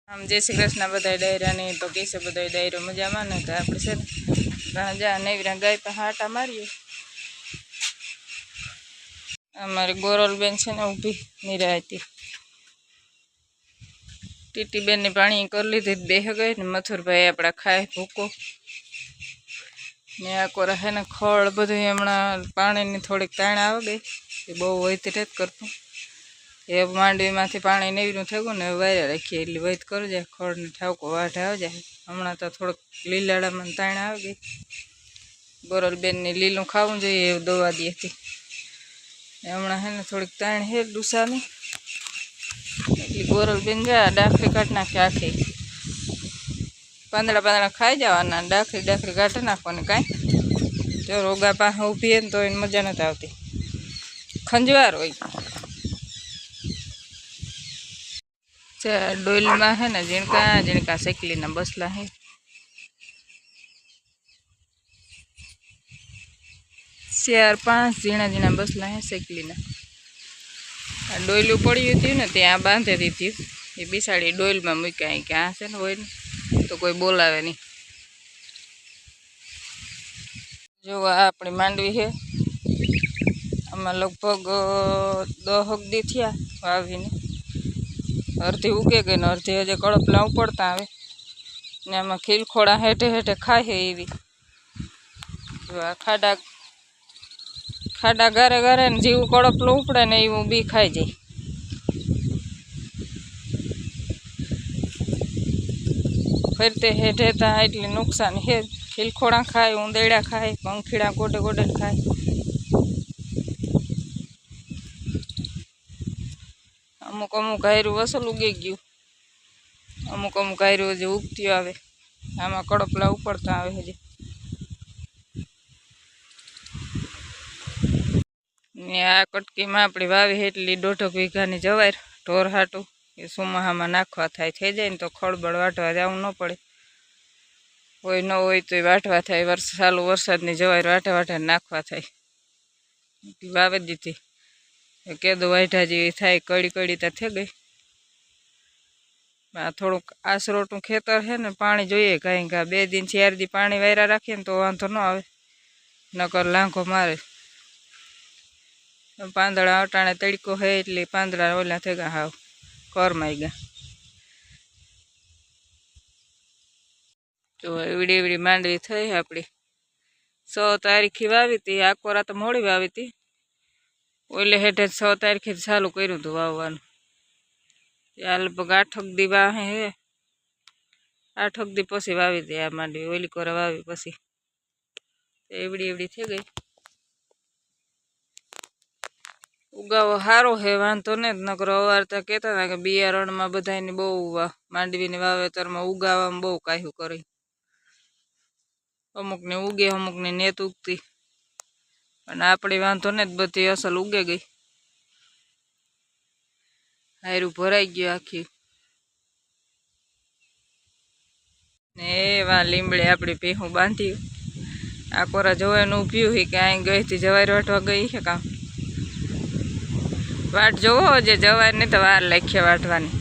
આમ જય શ્રી કૃષ્ણ બધા ડાયરા ની તો કેસે બધા ડાયરો મજામાં ને તો આપણે છે ઘણા જા નવીરા ગાય પર હાટા મારીએ। અમારી ગોરલ બેન છે ને ઊભી નિરાયતી ટીટી બેન ની પાણી કરી લીધી બેહ ગઈ ને મથુરભાઈ આપણા ખાય ભૂકો ને આ કોરા હે ને ખળ બધું હમણાં પાણીની થોડીક તાણ આવે ગઈ એ બહુ વહીતી રેત કરતું એ માંડવીમાંથી પાણી નેવીનું થયું ને વાયરે રાખીએ એટલે વહીત કરી જાય ખળને ઠાવકો વાઢ આવી જાય। હમણાં તો થોડુંક લીલાડામાં તાણ આવી ગઈ ગોરલબેનની લીલું ખાવું જોઈએ એવું દવા દી હતી હમણાં હે ને થોડીક તાણ હે ડુસાની એટલે ગોરલબેન જા ડાખરી કાઢી નાખી આખી પાંદડા ખાઈ જવાના ડાખરી કાઢી નાખવાની કાંઈ જો રોગા પાસે ઊભી હે ને તો એને મજા નથી આવતી ખંજવાર હોય। ડોલમાં હે ને ઝીણકા શેકલીના બસલા હે 4-5 ઝીણા બસલા હે શેકલીના। આ ડોયલું પડ્યું હતું ને ત્યાં બાંધી દીધી એ બિસાડી ડોલમાં મૂક્યા કે આ છે ને હોય ને તો કોઈ બોલાવે નહીં। જો આ આપણી માંડવી છે આમાં લગભગ 10 દી થયા વાવીને અડધી ઉગે ગઈ ને અડધી હજે કડપલા ઉપડતા આવે ને આમાં ખીલખોડા હેઠે ખાય એવી ખાડા ગારે ને જેવું કડપલું ઉપડે ને એવું બી ખાઈ જાય। ફરતે હેઠે ત્યાં એટલી નુકસાન હે ખીલખોડા ખાય ઉંદેડા ખાય પંખીડા ગોડે ખાય। અમુક હાયરું વસલ ઉગી ગયું અમુક હાયરું હજી ઉગતી આવે આમાં કડપલા ઉપડતા આવે હજી ને આ કટકીમાં આપણી વાવી એટલી 1.5 વીઘાની જવાય ઢોર હાટું એ સુમાહામાં નાખવા થાય થઈ જાય ને તો ખળબળ વાટવા જવું ન પડે હોય ન હોય તો વાટવા થાય ચાલુ વરસાદની જવાય વાટે નાખવા થાય વાવી દીધી કેદો વાઢા જેવી થાય કડી તો થઈ ગઈ। આ થોડુંક આસરોટું ખેતર છે ને પાણી જોઈએ કાંઈ 2 દિન 4 દી પાણી વાયરા રાખીએ ને તો વાંધો ન આવે નકર લાંઘો મારે પાંદડા અટાણે તડકો હે એટલે પાંદડા ઓલા થઈ ગયા હાવ કરમાઈ ગયા। તો એવડી માંડવી થઈ આપણી 6 તારીખે વાવી હતી આ કોરા તો મોડી વાવી હતી ઓલે હેઠે 6 તારીખે ચાલુ કર્યું હતું વાવવાનું ત્યાં લગભગ 8 દી વાહે હે 8 દી પછી વાવી હતી આ માંડવી ઓલી કોરા વાવી પછી એવડી થઈ ગઈ। ઉગાવો સારો હે વાંધો ને નકર અવારતા કહેતા હતા કે બિયારણમાં બધાની બહુ માંડવીની વાવેતરમાં ઉગાવામાં બહુ કાહ્યું કરી અમુકને ઉગે અમુકને નેત ઉગતી અને આપણી વાંધો ને બધી અસલ ઉગે ગઈ હાયરું ભરાઈ ગયું આખી ને એવા લીમડે આપણી ભેહું બાંધ્યું આ કોરા જોવાનું ઊભ્યું હોય કે અહીં ગઈથી જવાય વાટવા ગઈ છે કામ વાટ જોવો જે જવાય નહીં તો વાર લાખીએ વાટવાની